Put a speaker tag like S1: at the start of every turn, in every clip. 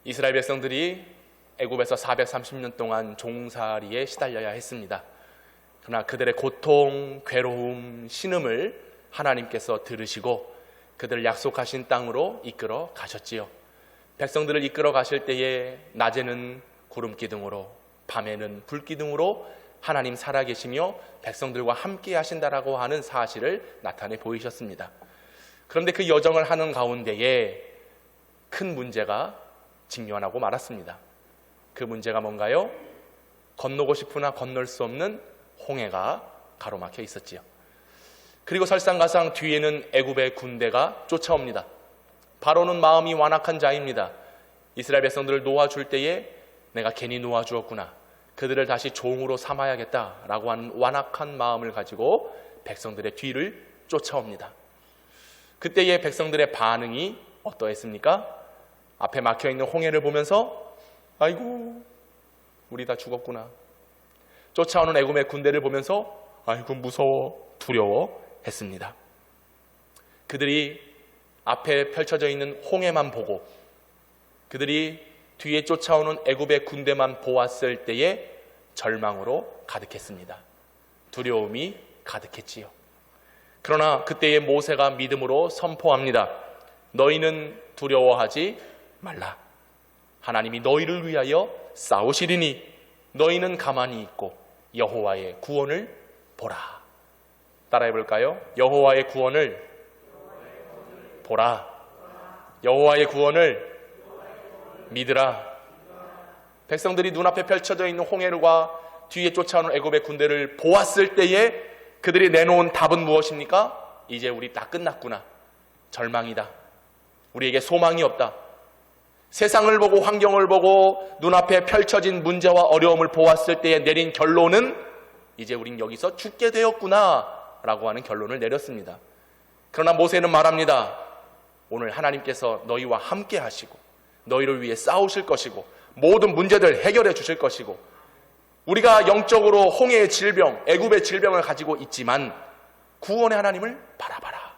S1: 이스라엘 백성들이 애굽에서 430년 동안 종살이에 시달려야 했습니다. 그러나 그들의 고통, 괴로움, 신음을 하나님께서 들으시고 그들을 약속하신 땅으로 이끌어 가셨지요. 백성들을 이끌어 가실 때에 낮에는 구름 기둥으로, 밤에는 불 기둥으로 하나님 살아계시며 백성들과 함께 하신다라고 하는 사실을 나타내 보이셨습니다. 그런데 그 여정을 하는 가운데에 큰 문제가 직면하고 말았습니다. 그 문제가 뭔가요? 건너고 싶으나 건널 수 없는 홍해가 가로막혀 있었지요. 그리고 설상가상 뒤에는 애굽의 군대가 쫓아옵니다. 바로는 마음이 완악한 자입니다. 이스라엘 백성들을 놓아줄 때에 내가 괜히 놓아주었구나, 그들을 다시 종으로 삼아야겠다라고 하는 완악한 마음을 가지고 백성들의 뒤를 쫓아옵니다. 그때의 백성들의 반응이 어떠했습니까? 앞에 막혀있는 홍해를 보면서 아이고 우리 다 죽었구나, 쫓아오는 애굽의 군대를 보면서 아이고 무서워, 두려워 했습니다. 그들이 앞에 펼쳐져 있는 홍해만 보고 그들이 뒤에 쫓아오는 애굽의 군대만 보았을 때에 절망으로 가득했습니다. 두려움이 가득했지요. 그러나 그때의 모세가 믿음으로 선포합니다. 너희는 두려워하지 말라. 하나님이 너희를 위하여 싸우시리니 너희는 가만히 있고 여호와의 구원을 보라. 따라해 볼까요? 여호와의 구원을 보라. 여호와의 구원을 믿으라. 백성들이 눈앞에 펼쳐져 있는 홍해와 뒤에 쫓아오는 애굽의 군대를 보았을 때에 그들이 내놓은 답은 무엇입니까? 이제 우리 다 끝났구나. 절망이다. 우리에게 소망이 없다. 세상을 보고 환경을 보고 눈앞에 펼쳐진 문제와 어려움을 보았을 때에 내린 결론은 이제 우린 여기서 죽게 되었구나 라고 하는 결론을 내렸습니다. 그러나 모세는 말합니다. 오늘 하나님께서 너희와 함께 하시고 너희를 위해 싸우실 것이고 모든 문제들 해결해 주실 것이고 우리가 영적으로 홍해의 질병, 애굽의 질병을 가지고 있지만 구원의 하나님을 바라봐라.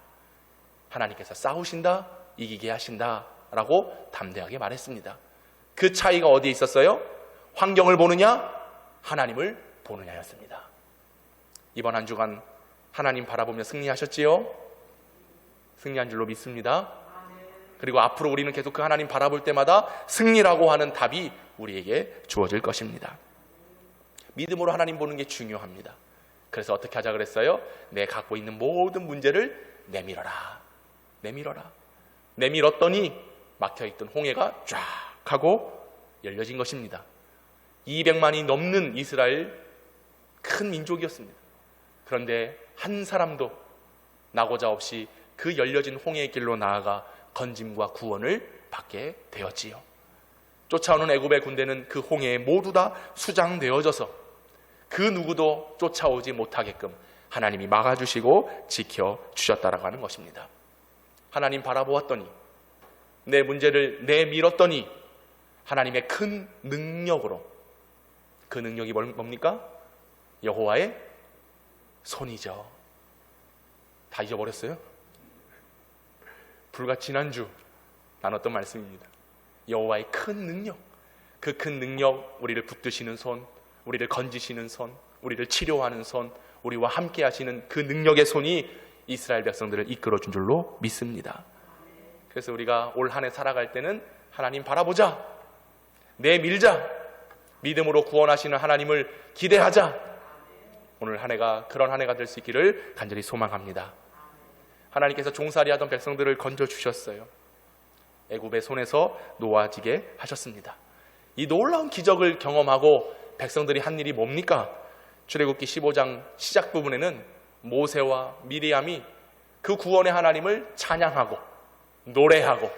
S1: 하나님께서 싸우신다, 이기게 하신다 라고 담대하게 말했습니다. 그 차이가 어디에 있었어요? 환경을 보느냐, 하나님을 보느냐였습니다. 이번 한 주간 하나님 바라보며 승리하셨지요? 승리한 줄로 믿습니다. 그리고 앞으로 우리는 계속 그 하나님 바라볼 때마다 승리라고 하는 답이 우리에게 주어질 것입니다. 믿음으로 하나님 보는 게 중요합니다. 그래서 어떻게 하자 그랬어요? 내 갖고 있는 모든 문제를 내밀어라. 내밀어라. 내밀었더니 막혀있던 홍해가 쫙 하고 열려진 것입니다. 200만이 넘는 이스라엘 큰 민족이었습니다. 그런데 한 사람도 나고자 없이 그 열려진 홍해의 길로 나아가 건짐과 구원을 받게 되었지요. 쫓아오는 애굽의 군대는 그 홍해에 모두 다 수장되어져서 그 누구도 쫓아오지 못하게끔 하나님이 막아주시고 지켜주셨다라고 하는 것입니다. 하나님 바라보았더니 내 문제를 내밀었더니 하나님의 큰 능력으로, 그 능력이 뭡니까? 여호와의 손이죠. 다 잊어버렸어요? 불과 지난주 나눴던 말씀입니다. 여호와의 큰 능력, 그 큰 능력, 우리를 붙드시는 손, 우리를 건지시는 손, 우리를 치료하는 손, 우리와 함께 하시는 그 능력의 손이 이스라엘 백성들을 이끌어준 줄로 믿습니다. 그래서 우리가 올 한 해 살아갈 때는 하나님 바라보자, 내밀자, 믿음으로 구원하시는 하나님을 기대하자. 오늘 한 해가 그런 한 해가 될 수 있기를 간절히 소망합니다. 하나님께서 종살이 하던 백성들을 건져주셨어요. 애굽의 손에서 놓아지게 하셨습니다. 이 놀라운 기적을 경험하고 백성들이 한 일이 뭡니까? 출애굽기 15장 시작 부분에는 모세와 미리암이 그 구원의 하나님을 찬양하고 노래하고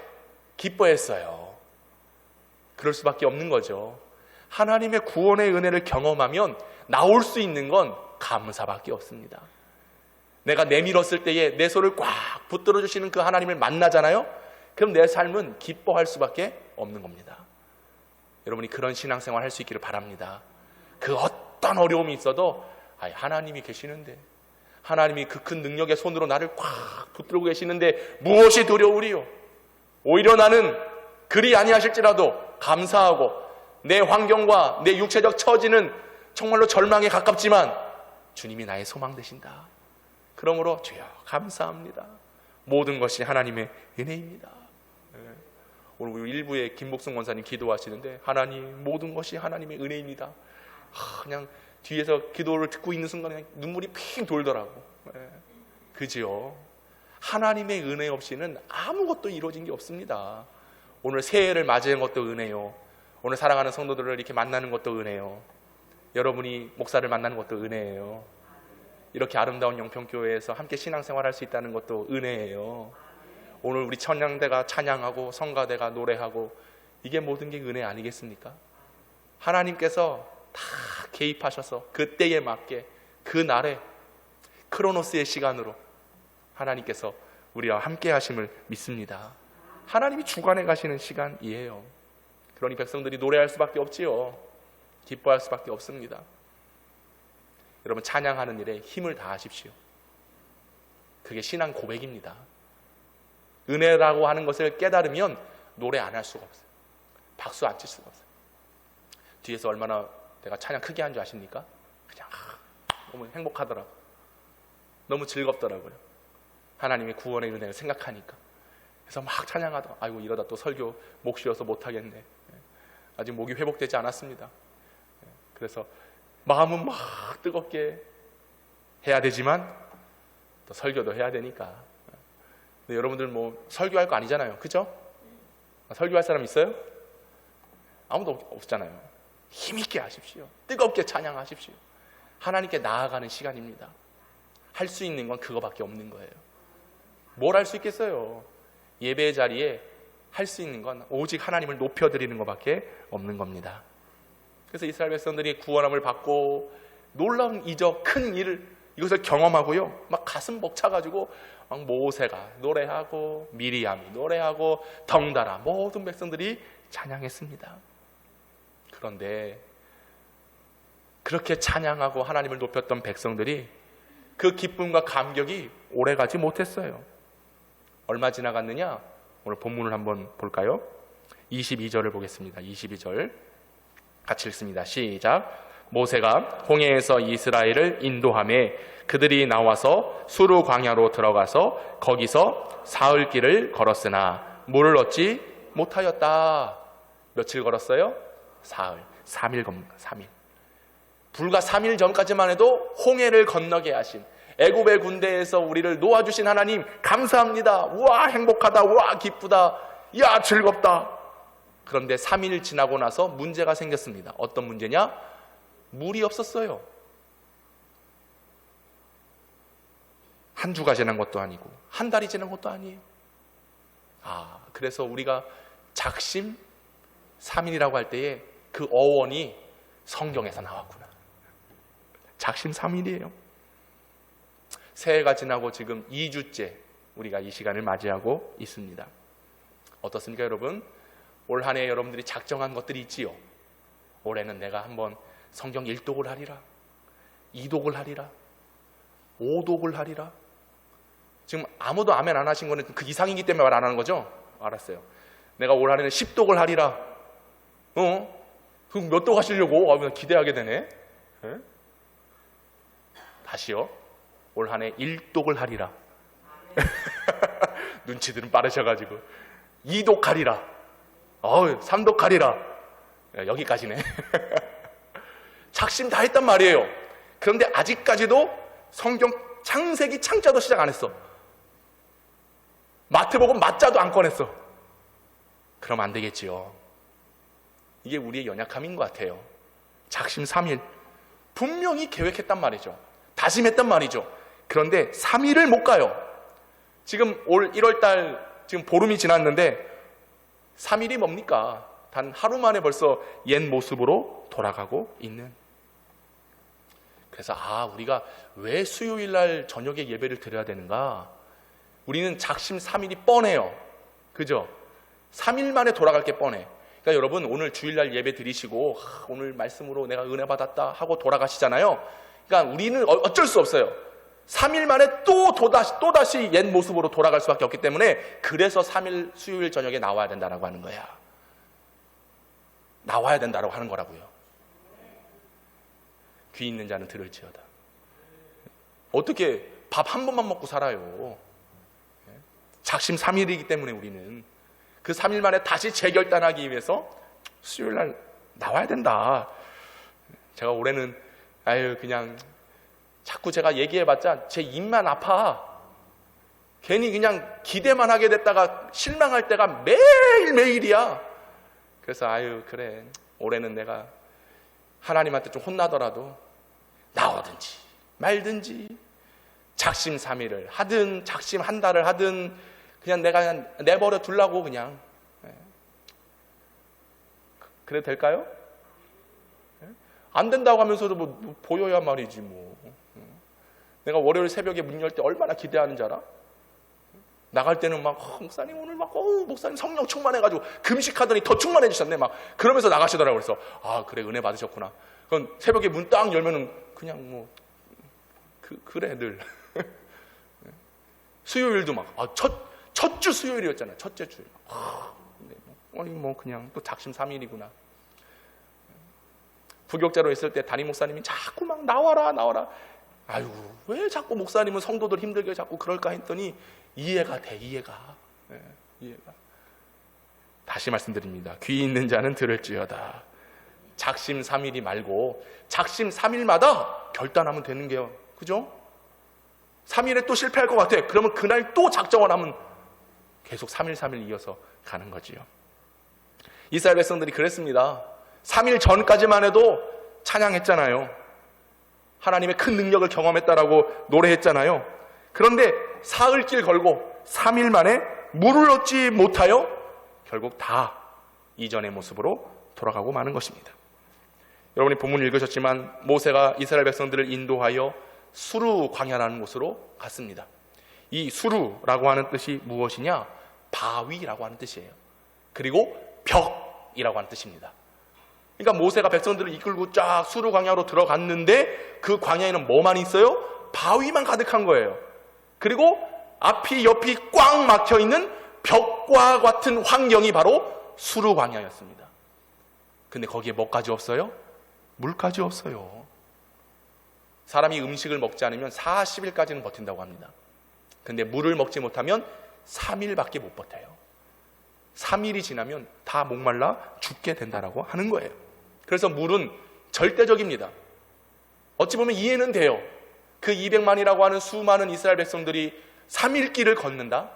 S1: 기뻐했어요. 그럴 수밖에 없는 거죠. 하나님의 구원의 은혜를 경험하면 나올 수 있는 건 감사밖에 없습니다. 내가 내밀었을 때에 내 손을 꽉 붙들어 주시는 그 하나님을 만나잖아요. 그럼 내 삶은 기뻐할 수밖에 없는 겁니다. 여러분이 그런 신앙생활 할 수 있기를 바랍니다. 그 어떤 어려움이 있어도 하나님이 계시는데, 하나님이 그 큰 능력의 손으로 나를 꽉 붙들고 계시는데 무엇이 두려우리요? 오히려 나는 그리 아니하실지라도 감사하고 내 환경과 내 육체적 처지는 정말로 절망에 가깝지만 주님이 나의 소망 되신다. 그러므로 주여 감사합니다. 모든 것이 하나님의 은혜입니다. 오늘 일부에 김복승 원사님 기도하시는데 하나님 모든 것이 하나님의 은혜입니다. 그냥 뒤에서 기도를 듣고 있는 순간에 그냥 눈물이 핑 돌더라고. 그지요? 하나님의 은혜 없이는 아무것도 이루어진 게 없습니다. 오늘 새해를 맞이한 것도 은혜요. 오늘 사랑하는 성도들을 이렇게 만나는 것도 은혜요. 여러분이 목사를 만나는 것도 은혜예요. 이렇게 아름다운 영평교회에서 함께 신앙생활할 수 있다는 것도 은혜예요. 오늘 우리 천양대가 찬양하고 성가대가 노래하고 이게 모든 게 은혜 아니겠습니까? 하나님께서 다 개입하셔서 그때에 맞게 그 날에 크로노스의 시간으로 하나님께서 우리와 함께 하심을 믿습니다. 하나님이 주관해 가시는 시간이에요. 그러니 백성들이 노래할 수밖에 없지요. 기뻐할 수밖에 없습니다. 여러분 찬양하는 일에 힘을 다하십시오. 그게 신앙 고백입니다. 은혜라고 하는 것을 깨달으면 노래 안 할 수가 없어요. 박수 안 칠 수가 없어요. 뒤에서 얼마나 내가 찬양 크게 한 줄 아십니까? 그냥 너무 행복하더라고요. 너무 즐겁더라고요. 하나님의 구원의 은혜를 생각하니까. 그래서 막 찬양하다 아이고 이러다 또 설교 목 쉬어서 못하겠네. 아직 목이 회복되지 않았습니다. 그래서 마음은 막 뜨겁게 해야 되지만 또 설교도 해야 되니까. 근데 여러분들 뭐 설교할 거 아니잖아요. 그죠? 설교할 사람 있어요? 아무도 없잖아요. 힘있게 하십시오. 뜨겁게 찬양하십시오. 하나님께 나아가는 시간입니다. 할 수 있는 건 그거밖에 없는 거예요. 뭘 할 수 있겠어요? 예배의 자리에 할 수 있는 건 오직 하나님을 높여드리는 것밖에 없는 겁니다. 그래서 이스라엘 백성들이 구원함을 받고 놀라운 이적 큰 일을 이것을 경험하고요, 막 가슴 벅차가지고 막 모세가 노래하고 미리암이 노래하고 덩달아 모든 백성들이 찬양했습니다. 그런데 그렇게 찬양하고 하나님을 높였던 백성들이 그 기쁨과 감격이 오래가지 못했어요. 얼마 지나갔느냐? 오늘 본문을 한번 볼까요? 22절을 보겠습니다. 22절 같이 읽습니다. 시작. 모세가 홍해에서 이스라엘을 인도하매 그들이 나와서 수르 광야로 들어가서 거기서 사흘 길을 걸었으나 물을 얻지 못하였다. 며칠 걸었어요? 사흘. 3일 겁니다. 3일. 불과 3일 전까지만 해도 홍해를 건너게 하신 애굽의 군대에서 우리를 놓아주신 하나님 감사합니다. 우와 행복하다. 우와 기쁘다. 야 즐겁다. 그런데 3일 지나고 나서 문제가 생겼습니다. 어떤 문제냐? 물이 없었어요. 한 주가 지난 것도 아니고 한 달이 지난 것도 아니에요. 그래서 우리가 작심 3일이라고 할 때에 그 어원이 성경에서 나왔구나. 작심 3일이에요. 새해가 지나고 지금 2주째 우리가 이 시간을 맞이하고 있습니다. 어떻습니까 여러분? 올 한 해 여러분들이 작정한 것들이 있지요. 올해는 내가 한번 성경 1독을 하리라, 2독을 하리라, 5독을 하리라. 지금 아무도 아멘 안 하신 거는 그 이상이기 때문에 말 안 하는 거죠? 알았어요. 내가 올 한 해는 10독을 하리라. 그럼 몇 독 하시려고? 기대하게 되네. 다시요. 올 한 해 1독을 하리라. 눈치들은 빠르셔가지고 2독 하리라. 3독 하리라. 여기까지네. 작심 다 했단 말이에요. 그런데 아직까지도 성경 창세기 창자도 시작 안 했어. 마태복음 맞자도 안 꺼냈어. 그럼 안 되겠지요. 이게 우리의 연약함인 것 같아요. 작심 3일 분명히 계획했단 말이죠. 다짐했단 말이죠. 그런데 3일을 못 가요. 지금 올 1월달 지금 보름이 지났는데 3일이 뭡니까? 단 하루 만에 벌써 옛 모습으로 돌아가고 있는. 그래서 우리가 왜 수요일날 저녁에 예배를 드려야 되는가? 우리는 작심 3일이 뻔해요. 그죠? 3일 만에 돌아갈 게 뻔해. 그러니까 여러분 오늘 주일날 예배 드리시고 오늘 말씀으로 내가 은혜 받았다 하고 돌아가시잖아요. 그러니까 우리는 어쩔 수 없어요. 3일 만에 또다시 옛 모습으로 돌아갈 수밖에 없기 때문에 그래서 3일 수요일 저녁에 나와야 된다라고 하는 거야. 나와야 된다고 하는 거라고요. 귀 있는 자는 들을지어다. 어떻게 밥 한 번만 먹고 살아요? 작심 3일이기 때문에 우리는 그 3일 만에 다시 재결단하기 위해서 수요일 날 나와야 된다. 제가 올해는 그냥 자꾸 제가 얘기해봤자 제 입만 아파. 괜히 그냥 기대만 하게 됐다가 실망할 때가 매일매일이야. 그래서 그래, 올해는 내가 하나님한테 좀 혼나더라도 나오든지 말든지 작심 3일을 하든 작심 한 달을 하든 그냥 내가 그냥 내버려 두려고 그냥. 그래도 될까요? 안 된다고 하면서도 뭐 보여야 말이지 뭐. 내가 월요일 새벽에 문 열 때 얼마나 기대하는지 알아? 나갈 때는 막 목사님 오늘 막 목사님 성령 충만해가지고 금식하더니 더 충만해지셨네 막 그러면서 나가시더라고요. 그래서 그래, 은혜 받으셨구나. 그럼 새벽에 문 딱 열면은 그냥 뭐 그래 늘. 수요일도 막 첫 주 수요일이었잖아요. 첫째 주. 아니 뭐 그냥 또 작심 3일이구나. 부격자로 있을 때 담임 목사님이 자꾸 막 나와라. 왜 자꾸 목사님은 성도들 힘들게 자꾸 그럴까 했더니 이해가 돼. 이해가. 다시 말씀드립니다. 귀 있는 자는 들을지어다. 작심 3일이 말고 작심 3일마다 결단하면 되는 게요. 그죠? 3일에 또 실패할 것 같아. 그러면 그날 또 작정을 하면 계속 3일 이어서 가는 거지요. 이스라엘 백성들이 그랬습니다. 3일 전까지만 해도 찬양했잖아요. 하나님의 큰 능력을 경험했다라고 노래했잖아요. 그런데 사흘길 걸고 3일 만에 물을 얻지 못하여 결국 다 이전의 모습으로 돌아가고 마는 것입니다. 여러분이 본문 읽으셨지만 모세가 이스라엘 백성들을 인도하여 수르 광야라는 곳으로 갔습니다. 이 수르라고 하는 뜻이 무엇이냐? 바위라고 하는 뜻이에요. 그리고 벽이라고 하는 뜻입니다. 그러니까 모세가 백성들을 이끌고 쫙 수르 광야로 들어갔는데 그 광야에는 뭐만 있어요? 바위만 가득한 거예요. 그리고 앞이 옆이 꽉 막혀 있는 벽과 같은 환경이 바로 수르 광야였습니다. 근데 거기에 뭐까지 없어요? 물까지 없어요. 사람이 음식을 먹지 않으면 40일까지는 버틴다고 합니다. 근데 물을 먹지 못하면 3일밖에 못 버텨요. 3일이 지나면 다 목말라 죽게 된다라고 하는 거예요. 그래서 물은 절대적입니다. 어찌 보면 이해는 돼요. 그 200만이라고 하는 수많은 이스라엘 백성들이 3일 길을 걷는다.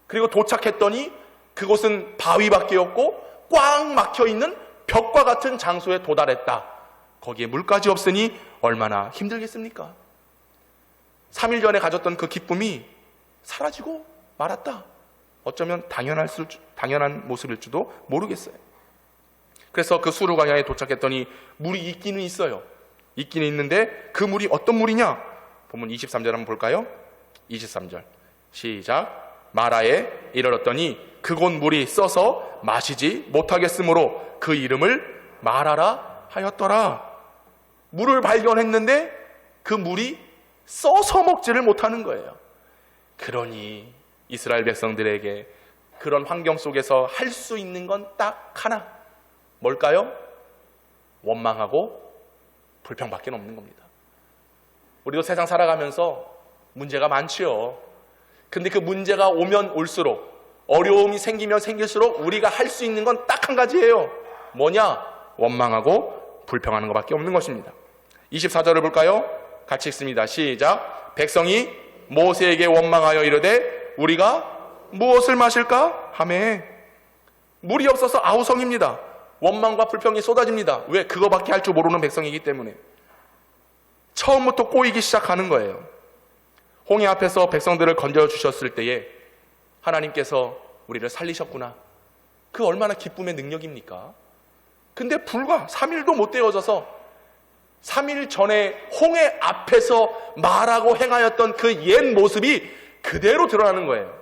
S1: 그리고 도착했더니 그곳은 바위밖에 없고 꽉 막혀 있는 벽과 같은 장소에 도달했다. 거기에 물까지 없으니 얼마나 힘들겠습니까? 3일 전에 가졌던 그 기쁨이 사라지고 말았다. 어쩌면 당연한 모습일지도 모르겠어요. 그래서 그 수르 광야에 도착했더니 물이 있기는 있어요. 있기는 있는데 그 물이 어떤 물이냐? 본문 23절 한번 볼까요? 23절 시작. 마라에 이르렀더니 그곳 물이 써서 마시지 못하겠으므로 그 이름을 마라라 하였더라. 물을 발견했는데 그 물이 써서 먹지를 못하는 거예요. 그러니 이스라엘 백성들에게 그런 환경 속에서 할 수 있는 건 딱 하나. 뭘까요? 원망하고 불평밖에 없는 겁니다. 우리도 세상 살아가면서 문제가 많지요. 근데 그 문제가 오면 올수록, 어려움이 생기면 생길수록 우리가 할 수 있는 건 딱 한 가지예요. 뭐냐? 원망하고 불평하는 것밖에 없는 것입니다. 24절을 볼까요? 같이 읽습니다. 시작. 백성이 모세에게 원망하여 이르되 우리가 무엇을 마실까? 하매 물이 없어서 아우성입니다. 원망과 불평이 쏟아집니다. 왜? 그거밖에 할 줄 모르는 백성이기 때문에. 처음부터 꼬이기 시작하는 거예요. 홍해 앞에서 백성들을 건져주셨을 때에 하나님께서 우리를 살리셨구나. 그 얼마나 기쁨의 능력입니까? 근데 불과 3일도 못 되어져서 3일 전에 홍해 앞에서 말하고 행하였던 그 옛 모습이 그대로 드러나는 거예요.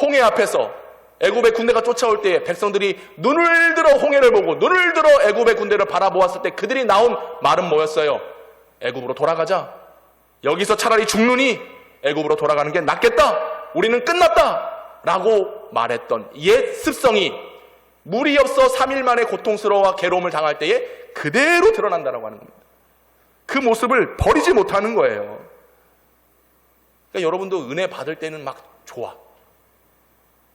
S1: 홍해 앞에서 애굽의 군대가 쫓아올 때에 백성들이 눈을 들어 홍해를 보고 눈을 들어 애굽의 군대를 바라보았을 때 그들이 나온 말은 뭐였어요? 애굽으로 돌아가자. 여기서 차라리 죽느니 애굽으로 돌아가는 게 낫겠다. 우리는 끝났다. 라고 말했던 옛 습성이 물이 없어 3일 만에 고통스러워와 괴로움을 당할 때에 그대로 드러난다라고 하는 겁니다. 그 모습을 버리지 못하는 거예요. 그러니까 여러분도 은혜 받을 때는 막 좋아.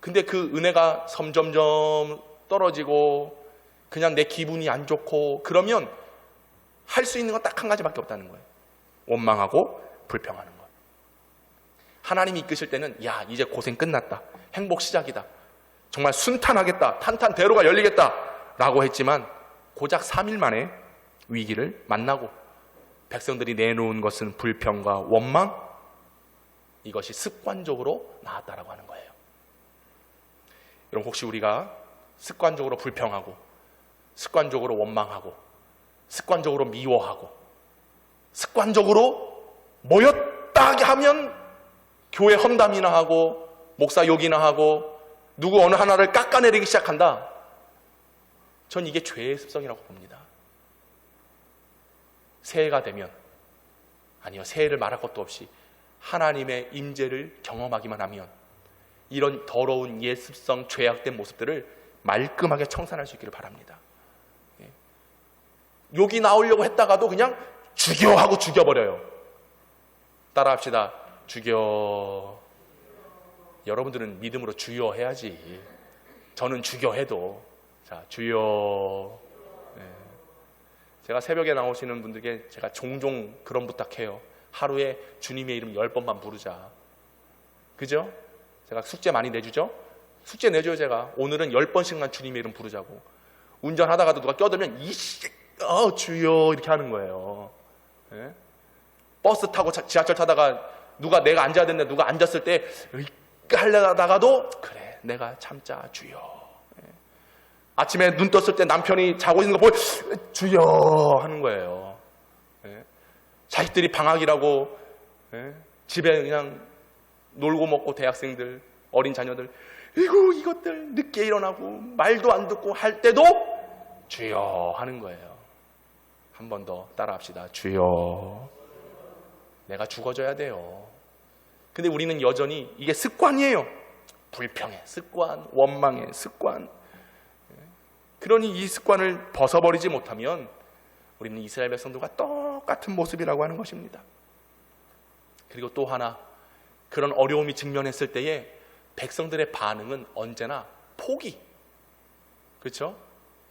S1: 근데 그 은혜가 점점점 떨어지고 그냥 내 기분이 안 좋고 그러면 할 수 있는 건 딱 한 가지밖에 없다는 거예요. 원망하고 불평하는 거예요. 하나님이 이끄실 때는 야, 이제 고생 끝났다. 행복 시작이다. 정말 순탄하겠다. 탄탄대로가 열리겠다. 라고 했지만 고작 3일 만에 위기를 만나고 백성들이 내놓은 것은 불평과 원망, 이것이 습관적으로 나왔다라고 하는 거예요. 여러분, 혹시 우리가 습관적으로 불평하고 습관적으로 원망하고 습관적으로 미워하고 습관적으로 모였다 하면 교회 험담이나 하고 목사 욕이나 하고 누구 어느 하나를 깎아내리기 시작한다. 전 이게 죄의 습성이라고 봅니다. 새해가 되면, 아니요, 새해를 말할 것도 없이 하나님의 임재를 경험하기만 하면 이런 더러운 옛 습성, 죄악된 모습들을 말끔하게 청산할 수 있기를 바랍니다. 욕이 나오려고 했다가도 그냥 죽여 하고 죽여버려요. 따라합시다. 죽여. 여러분들은 믿음으로 주여 해야지. 저는 죽여 해도 자, 주여. 제가 새벽에 나오시는 분들께 제가 종종 그런 부탁해요. 하루에 주님의 이름 10번만 부르자. 그죠? 제가 숙제 많이 내주죠? 숙제 내줘요. 제가 오늘은 10번씩만 주님의 이름 부르자고. 운전하다가도 누가 껴들면 주여 이렇게 하는 거예요. 예? 버스 타고 지하철 타다가 누가 내가 앉아야 되는데 누가 앉았을 때 하려다가도 그래 내가 참자 주여. 예? 아침에 눈 떴을 때 남편이 자고 있는 거 보고 주여 하는 거예요. 예? 자식들이 방학이라고 집에 그냥 놀고 먹고 대학생들, 어린 자녀들 이것들 늦게 일어나고 말도 안 듣고 할 때도 주여 하는 거예요. 한 번 더 따라합시다. 주여. 내가 죽어져야 돼요. 근데 우리는 여전히 이게 습관이에요. 불평의 습관, 원망의 습관. 그러니 이 습관을 벗어버리지 못하면 우리는 이스라엘 백성들과 똑같은 모습이라고 하는 것입니다. 그리고 또 하나, 그런 어려움이 직면했을 때에 백성들의 반응은 언제나 포기. 그렇죠?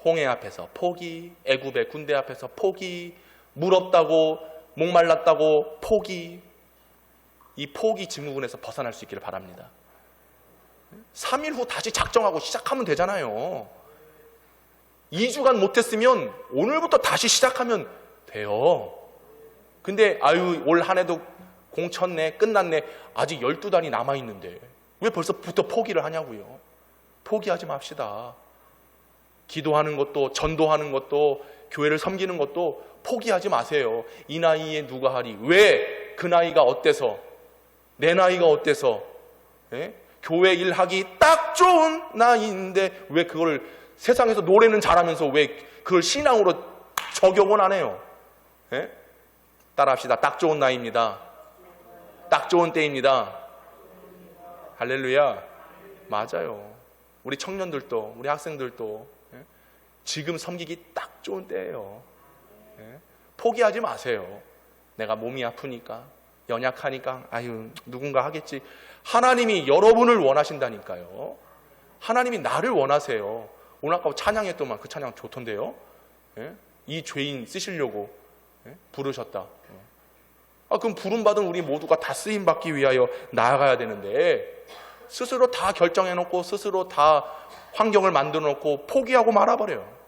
S1: 홍해 앞에서 포기, 애굽의 군대 앞에서 포기, 물 없다고, 목말랐다고 포기. 이 포기 증후군에서 벗어날 수 있기를 바랍니다. 3일 후 다시 작정하고 시작하면 되잖아요. 2주간 못했으면 오늘부터 다시 시작하면 돼요. 근데 올 한 해도 공 쳤네, 끝났네, 아직 12달이 남아있는데 왜 벌써부터 포기를 하냐고요. 포기하지 맙시다. 기도하는 것도, 전도하는 것도, 교회를 섬기는 것도 포기하지 마세요. 이 나이에 누가 하리. 왜? 그 나이가 어때서? 내 나이가 어때서? 교회 일하기 딱 좋은 나이인데 왜 그걸 세상에서 노래는 잘하면서 왜 그걸 신앙으로 적용은 안 해요? 따라합시다. 딱 좋은 나이입니다. 딱 좋은 때입니다. 할렐루야. 맞아요. 우리 청년들도, 우리 학생들도 지금 섬기기 딱 좋은 때예요. 포기하지 마세요. 내가 몸이 아프니까, 연약하니까 누군가 하겠지. 하나님이 여러분을 원하신다니까요. 하나님이 나를 원하세요. 오늘 아까 찬양했더만 그 찬양 좋던데요. 이 죄인 쓰시려고 부르셨다. 그럼 부름받은 우리 모두가 다 쓰임받기 위하여 나아가야 되는데 스스로 다 결정해놓고 스스로 다 환경을 만들어놓고 포기하고 말아버려요.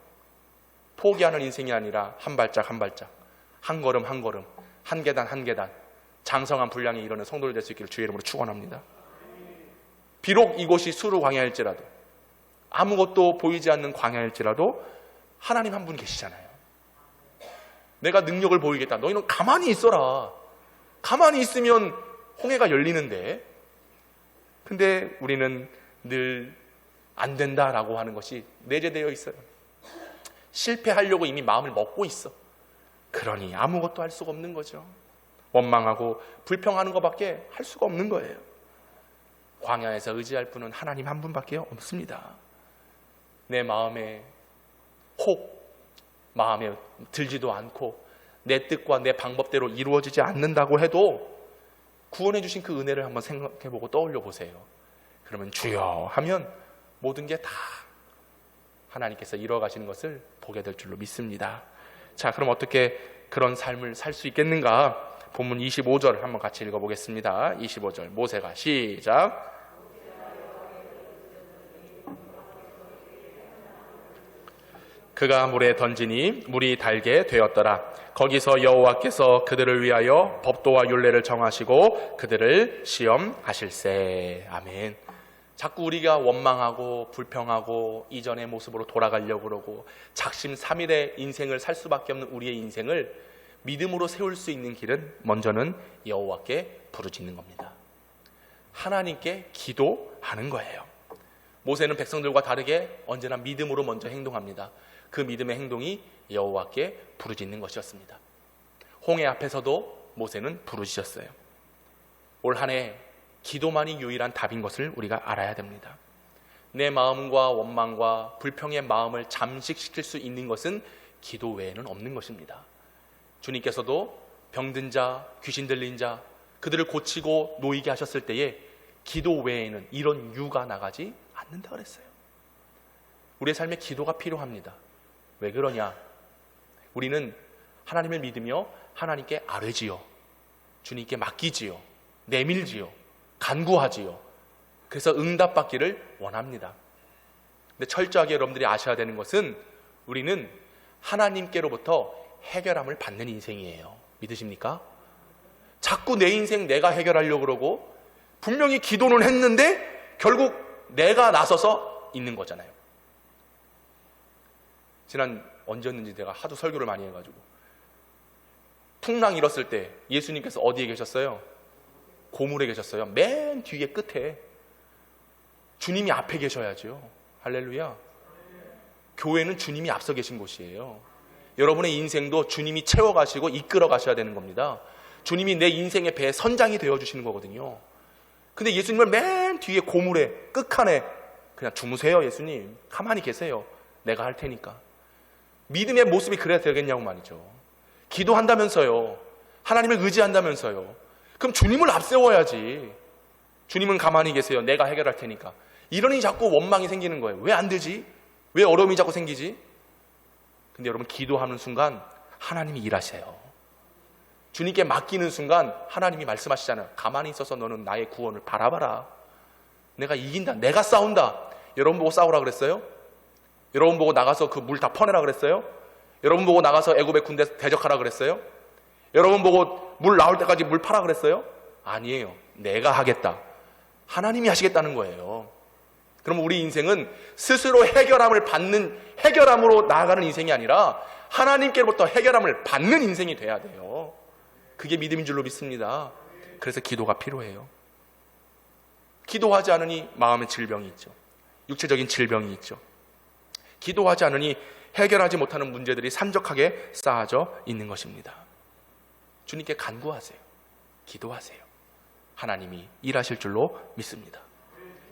S1: 포기하는 인생이 아니라 한 발짝 한 발짝, 한 걸음 한 걸음, 한 계단 한 계단 장성한 분량이 이루는 성도들 될 수 있기를 주의 이름으로 축원합니다. 비록 이곳이 수루 광야일지라도, 아무것도 보이지 않는 광야일지라도 하나님 한 분 계시잖아요. 내가 능력을 보이겠다. 너희는 가만히 있어라. 가만히 있으면 홍해가 열리는데, 근데 우리는 늘 안 된다라고 하는 것이 내재되어 있어요. 실패하려고 이미 마음을 먹고 있어. 그러니 아무것도 할 수가 없는 거죠. 원망하고 불평하는 것밖에 할 수가 없는 거예요. 광야에서 의지할 분은 하나님 한 분밖에 없습니다. 내 마음에 마음에 들지도 않고 내 뜻과 내 방법대로 이루어지지 않는다고 해도 구원해 주신 그 은혜를 한번 생각해보고 떠올려 보세요. 그러면 주여 하면 모든 게 다 하나님께서 이루어가시는 것을 보게 될 줄로 믿습니다. 자, 그럼 어떻게 그런 삶을 살 수 있겠는가? 본문 25절 한번 같이 읽어보겠습니다. 25절 모세가 시작. 그가 물에 던지니 물이 달게 되었더라. 거기서 여호와께서 그들을 위하여 법도와 율례를 정하시고 그들을 시험하실세. 아멘. 자꾸 우리가 원망하고 불평하고 이전의 모습으로 돌아가려고 그러고 작심삼일의 인생을 살 수밖에 없는 우리의 인생을 믿음으로 세울 수 있는 길은 먼저는 여호와께 부르짖는 겁니다. 하나님께 기도하는 거예요. 모세는 백성들과 다르게 언제나 믿음으로 먼저 행동합니다. 그 믿음의 행동이 여호와께 부르짖는 것이었습니다. 홍해 앞에서도 모세는 부르짖었어요. 올 한 해 기도만이 유일한 답인 것을 우리가 알아야 됩니다. 내 마음과 원망과 불평의 마음을 잠식시킬 수 있는 것은 기도 외에는 없는 것입니다. 주님께서도 병든 자, 귀신 들린 자, 그들을 고치고 놓이게 하셨을 때에 기도 외에는 이런 유가 나가지 않는다 그랬어요. 우리의 삶에 기도가 필요합니다. 왜 그러냐? 우리는 하나님을 믿으며 하나님께 아뢰지요. 주님께 맡기지요. 내밀지요. 간구하지요. 그래서 응답받기를 원합니다. 근데 철저하게 여러분들이 아셔야 되는 것은 우리는 하나님께로부터 해결함을 받는 인생이에요. 믿으십니까? 자꾸 내 인생 내가 해결하려고 그러고 분명히 기도는 했는데 결국 내가 나서서 있는 거잖아요. 지난 언제였는지 내가 하도 설교를 많이 해가지고 풍랑 일었을 때 예수님께서 어디에 계셨어요? 고물에 계셨어요. 맨 뒤에 끝에. 주님이 앞에 계셔야죠. 할렐루야. 교회는 주님이 앞서 계신 곳이에요. 여러분의 인생도 주님이 채워가시고 이끌어 가셔야 되는 겁니다. 주님이 내 인생의 배에 선장이 되어주시는 거거든요. 근데 예수님을 맨 뒤에 고물에 끝칸에 그냥 주무세요. 예수님 가만히 계세요. 내가 할 테니까. 믿음의 모습이 그래야 되겠냐고 말이죠. 기도한다면서요. 하나님을 의지한다면서요. 그럼 주님을 앞세워야지. 주님은 가만히 계세요. 내가 해결할 테니까. 이러니 자꾸 원망이 생기는 거예요. 왜 안 되지? 왜 어려움이 자꾸 생기지? 근데 여러분 기도하는 순간 하나님이 일하세요. 주님께 맡기는 순간 하나님이 말씀하시잖아요. 가만히 있어서 너는 나의 구원을 바라봐라. 내가 이긴다. 내가 싸운다. 여러분 보고 싸우라 그랬어요? 여러분 보고 나가서 그 물 다 퍼내라 그랬어요? 여러분 보고 나가서 애굽의 군대 대적하라 그랬어요? 여러분 보고 물 나올 때까지 물 파라 그랬어요? 아니에요. 내가 하겠다. 하나님이 하시겠다는 거예요. 그럼 우리 인생은 스스로 해결함으로 나아가는 인생이 아니라 하나님께로부터 해결함을 받는 인생이 돼야 돼요. 그게 믿음인 줄로 믿습니다. 그래서 기도가 필요해요. 기도하지 않으니 마음의 질병이 있죠. 육체적인 질병이 있죠. 기도하지 않으니 해결하지 못하는 문제들이 산적하게 쌓아져 있는 것입니다. 주님께 간구하세요. 기도하세요. 하나님이 일하실 줄로 믿습니다.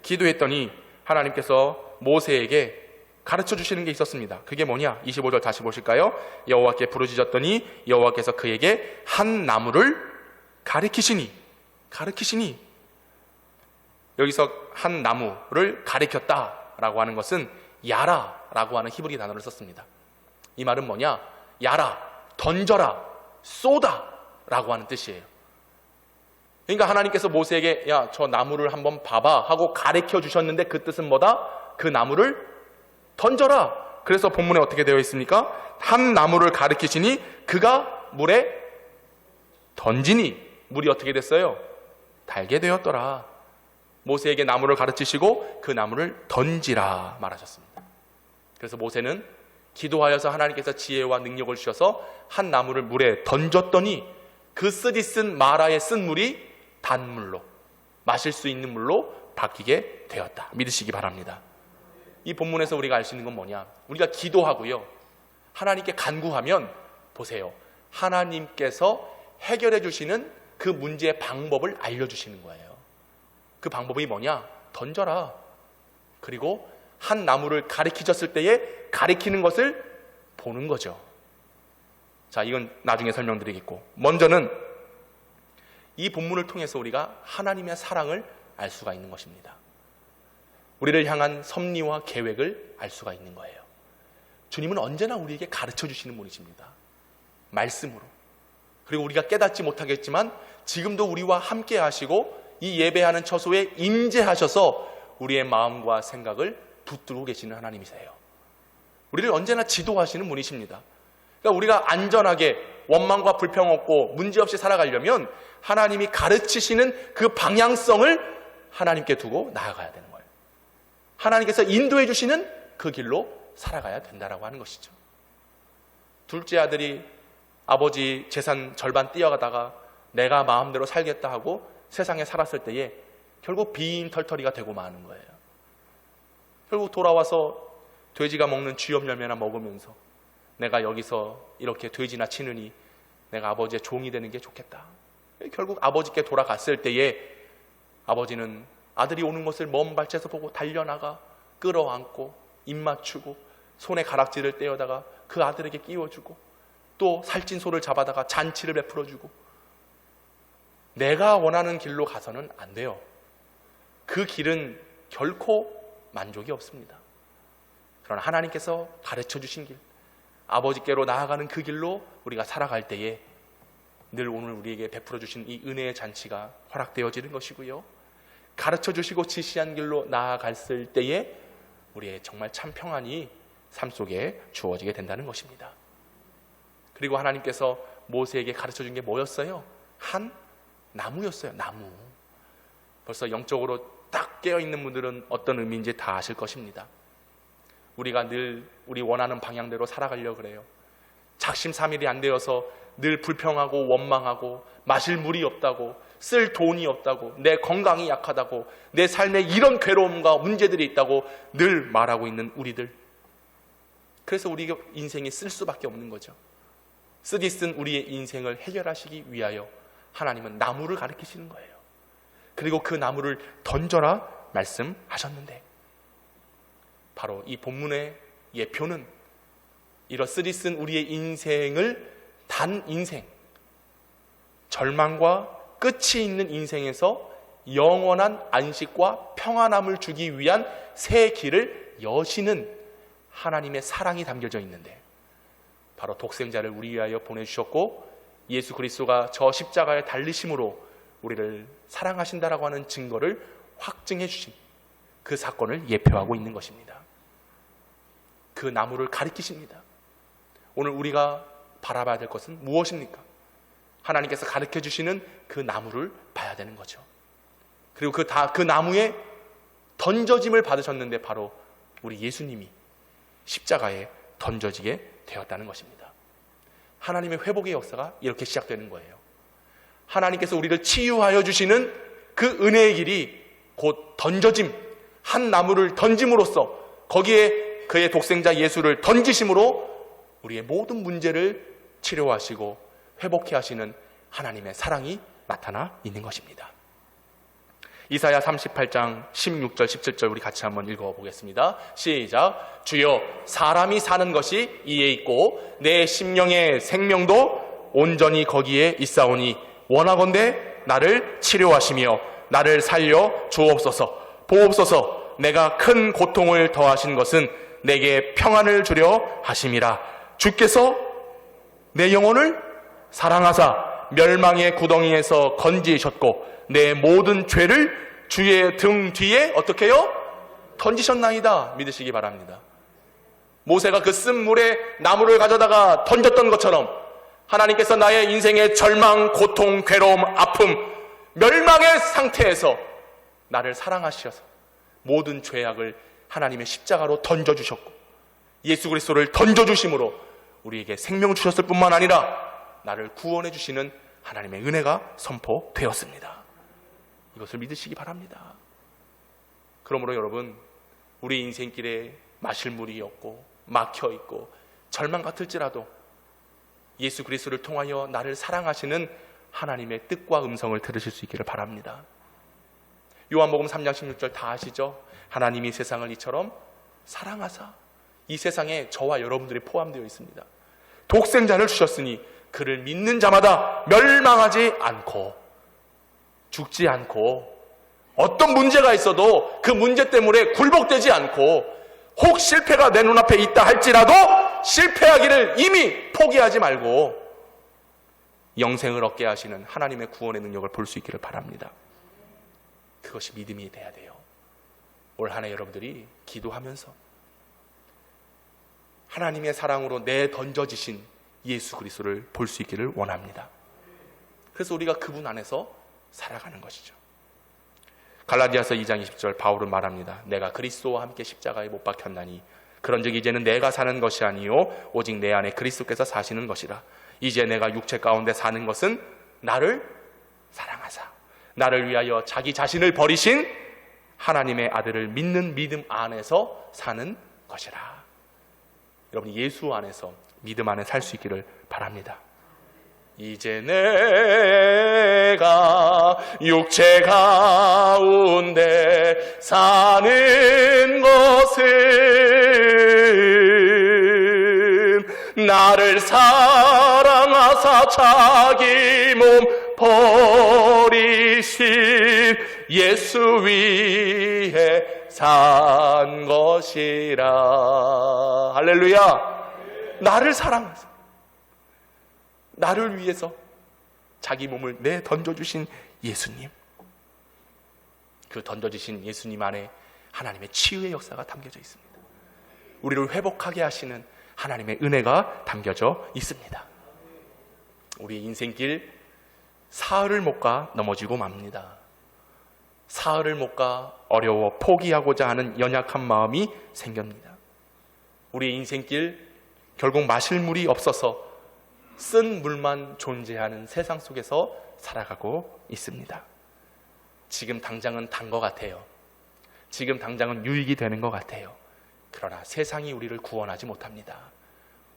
S1: 기도했더니 하나님께서 모세에게 가르쳐 주시는 게 있었습니다. 그게 뭐냐? 25절 다시 보실까요? 여호와께 부르짖었더니 여호와께서 그에게 한 나무를 가리키시니 여기서 한 나무를 가리켰다라고 하는 것은 야라라고 하는 히브리 단어를 썼습니다. 이 말은 뭐냐? 야라, 던져라, 쏘다 라고 하는 뜻이에요. 그러니까 하나님께서 모세에게 야, 저 나무를 한번 봐봐 하고 가르쳐 주셨는데 그 뜻은 뭐다? 그 나무를 던져라. 그래서 본문에 어떻게 되어 있습니까? 한 나무를 가리키시니 그가 물에 던지니 물이 어떻게 됐어요? 달게 되었더라. 모세에게 나무를 가르치시고 그 나무를 던지라 말하셨습니다. 그래서 모세는 기도하여서 하나님께서 지혜와 능력을 주셔서 한 나무를 물에 던졌더니 그 쓰디쓴 마라에 쓴 물이 단물로, 마실 수 있는 물로 바뀌게 되었다. 믿으시기 바랍니다. 이 본문에서 우리가 알 수 있는 건 뭐냐? 우리가 기도하고요, 하나님께 간구하면 보세요, 하나님께서 해결해 주시는 그 문제의 방법을 알려주시는 거예요. 그 방법이 뭐냐? 던져라. 그리고 한 나무를 가리키셨을 때에 가리키는 것을 보는 거죠. 자, 이건 나중에 설명드리겠고, 먼저는 이 본문을 통해서 우리가 하나님의 사랑을 알 수가 있는 것입니다. 우리를 향한 섭리와 계획을 알 수가 있는 거예요. 주님은 언제나 우리에게 가르쳐 주시는 분이십니다. 말씀으로. 그리고 우리가 깨닫지 못하겠지만 지금도 우리와 함께 하시고 이 예배하는 처소에 임재하셔서 우리의 마음과 생각을 붙들고 계시는 하나님이세요. 우리를 언제나 지도하시는 분이십니다. 그러니까 우리가 안전하게 원망과 불평 없고 문제없이 살아가려면 하나님이 가르치시는 그 방향성을 하나님께 두고 나아가야 되는 거예요. 하나님께서 인도해 주시는 그 길로 살아가야 된다라고 하는 것이죠. 둘째 아들이 아버지 재산 절반 떼어가다가 내가 마음대로 살겠다 하고 세상에 살았을 때에 결국 빈털터리가 되고 마는 거예요. 결국 돌아와서 돼지가 먹는 쥐염 열매나 먹으면서 내가 여기서 이렇게 돼지나 치느니 내가 아버지의 종이 되는 게 좋겠다. 결국 아버지께 돌아갔을 때에 아버지는 아들이 오는 것을 먼 발치에서 보고 달려나가 끌어안고 입 맞추고 손에 가락지를 떼어다가 그 아들에게 끼워주고 또 살찐 소를 잡아다가 잔치를 베풀어주고, 내가 원하는 길로 가서는 안 돼요. 그 길은 결코 만족이 없습니다. 그러나 하나님께서 가르쳐 주신 길, 아버지께로 나아가는 그 길로 우리가 살아갈 때에 늘 오늘 우리에게 베풀어 주신 이 은혜의 잔치가 허락되어지는 것이고요, 가르쳐 주시고 지시한 길로 나아갔을 때에 우리의 정말 참 평안이 삶 속에 주어지게 된다는 것입니다. 그리고 하나님께서 모세에게 가르쳐 준 게 뭐였어요? 한 나무였어요. 나무. 벌써 영적으로 딱 깨어있는 분들은 어떤 의미인지 다 아실 것입니다. 우리가 늘 우리 원하는 방향대로 살아가려고 그래요. 작심삼일이 안 되어서 늘 불평하고 원망하고 마실 물이 없다고, 쓸 돈이 없다고, 내 건강이 약하다고, 내 삶에 이런 괴로움과 문제들이 있다고 늘 말하고 있는 우리들. 그래서 우리 인생이 쓸 수밖에 없는 거죠. 쓰디쓴 우리의 인생을 해결하시기 위하여 하나님은 나무를 가르치시는 거예요. 그리고 그 나무를 던져라 말씀하셨는데, 바로 이 본문의 예표는 이런 쓰디쓴 우리의 인생을 단 인생, 절망과 끝이 있는 인생에서 영원한 안식과 평안함을 주기 위한 새 길을 여시는 하나님의 사랑이 담겨져 있는데, 바로 독생자를 우리 위하여 보내주셨고 예수 그리스도가 저 십자가에 달리심으로 우리를 사랑하신다라고 하는 증거를 확증해 주신 그 사건을 예표하고 있는 것입니다. 그 나무를 가리키십니다. 오늘 우리가 바라봐야 될 것은 무엇입니까? 하나님께서 가르쳐 주시는 그 나무를 봐야 되는 거죠. 그리고 그 나무에 던져짐을 받으셨는데 바로 우리 예수님이 십자가에 던져지게 되었다는 것입니다. 하나님의 회복의 역사가 이렇게 시작되는 거예요. 하나님께서 우리를 치유하여 주시는 그 은혜의 길이 곧 던져짐, 한 나무를 던짐으로써 거기에 그의 독생자 예수를 던지심으로 우리의 모든 문제를 치료하시고 회복해 하시는 하나님의 사랑이 나타나 있는 것입니다. 이사야 38장 16절 17절 우리 같이 한번 읽어보겠습니다. 시작. 주여, 사람이 사는 것이 이에 있고 내 심령의 생명도 온전히 거기에 있사오니 원하건대 나를 치료하시며 나를 살려 주옵소서. 보옵소서. 내가 큰 고통을 더하신 것은 내게 평안을 주려 하심이라. 주께서 내 영혼을 사랑하사 멸망의 구덩이에서 건지셨고 내 모든 죄를 주의 등 뒤에 어떻게 해요? 던지셨나이다. 믿으시기 바랍니다. 모세가 그 쓴 물에 나무를 가져다가 던졌던 것처럼 하나님께서 나의 인생의 절망, 고통, 괴로움, 아픔, 멸망의 상태에서 나를 사랑하셔서 모든 죄악을 하나님의 십자가로 던져주셨고 예수 그리스도를 던져주심으로 우리에게 생명을 주셨을 뿐만 아니라 나를 구원해 주시는 하나님의 은혜가 선포되었습니다. 이것을 믿으시기 바랍니다. 그러므로 여러분, 우리 인생길에 마실 물이 없고 막혀 있고 절망 같을지라도 예수 그리스도를 통하여 나를 사랑하시는 하나님의 뜻과 음성을 들으실 수 있기를 바랍니다. 요한복음 3장 16절 다 아시죠? 하나님이 세상을 이처럼 사랑하사. 이 세상에 저와 여러분들이 포함되어 있습니다. 독생자를 주셨으니 그를 믿는 자마다 멸망하지 않고 죽지 않고 어떤 문제가 있어도 그 문제 때문에 굴복되지 않고 혹 실패가 내 눈앞에 있다 할지라도 실패하기를 이미 포기하지 말고 영생을 얻게 하시는 하나님의 구원의 능력을 볼 수 있기를 바랍니다. 그것이 믿음이 돼야 돼요. 올 한 해 여러분들이 기도하면서 하나님의 사랑으로 내던져지신 예수 그리스도를 볼 수 있기를 원합니다. 그래서 우리가 그분 안에서 살아가는 것이죠. 갈라디아서 2장 20절 바울은 말합니다. 내가 그리스도와 함께 십자가에 못 박혔나니 그런즉 이제는 내가 사는 것이 아니요 오직 내 안에 그리스도께서 사시는 것이라. 이제 내가 육체 가운데 사는 것은 나를 사랑하사 나를 위하여 자기 자신을 버리신 하나님의 아들을 믿는 믿음 안에서 사는 것이라. 여러분 예수 안에서 믿음 안에 살 수 있기를 바랍니다. 이제 내가 육체 가운데 사는 것은 나를 사랑하사 자기 몸 버리신 예수 위에 산 것이라. 할렐루야. 나를 사랑하사 나를 위해서 자기 몸을 내 던져주신 예수님, 그 던져주신 예수님 안에 하나님의 치유의 역사가 담겨져 있습니다. 우리를 회복하게 하시는 하나님의 은혜가 담겨져 있습니다. 우리의 인생길 사흘을 못 가 넘어지고 맙니다. 사흘을 못 가 어려워 포기하고자 하는 연약한 마음이 생깁니다. 우리의 인생길 결국 마실 물이 없어서 쓴 물만 존재하는 세상 속에서 살아가고 있습니다. 지금 당장은 단 것 같아요. 지금 당장은 유익이 되는 것 같아요. 그러나 세상이 우리를 구원하지 못합니다.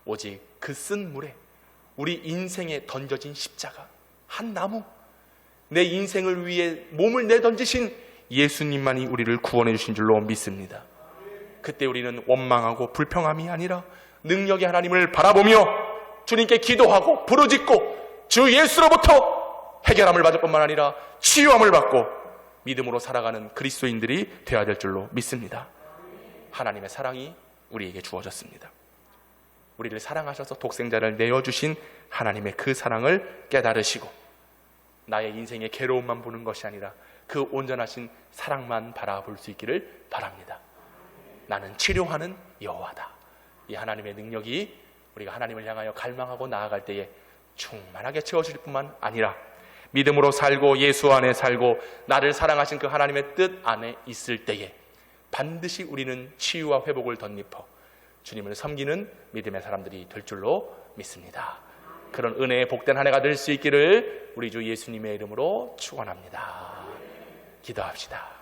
S1: 오직 그 쓴 물에 우리 인생에 던져진 십자가, 한 나무, 내 인생을 위해 몸을 내던지신 예수님만이 우리를 구원해 주신 줄로 믿습니다. 그때 우리는 원망하고 불평함이 아니라 능력의 하나님을 바라보며 주님께 기도하고 부르짖고 주 예수로부터 해결함을 받을 뿐만 아니라 치유함을 받고 믿음으로 살아가는 그리스도인들이 되어야 될 줄로 믿습니다. 하나님의 사랑이 우리에게 주어졌습니다. 우리를 사랑하셔서 독생자를 내어주신 하나님의 그 사랑을 깨달으시고 나의 인생의 괴로움만 보는 것이 아니라 그 온전하신 사랑만 바라볼 수 있기를 바랍니다. 나는 치료하는 여호와다. 이 하나님의 능력이 우리가 하나님을 향하여 갈망하고 나아갈 때에 충만하게 채워질 뿐만 아니라 믿음으로 살고 예수 안에 살고 나를 사랑하신 그 하나님의 뜻 안에 있을 때에 반드시 우리는 치유와 회복을 덧입어 주님을 섬기는 믿음의 사람들이 될 줄로 믿습니다. 그런 은혜의 복된 한 해가 될 수 있기를 우리 주 예수님의 이름으로 축원합니다. 기도합시다.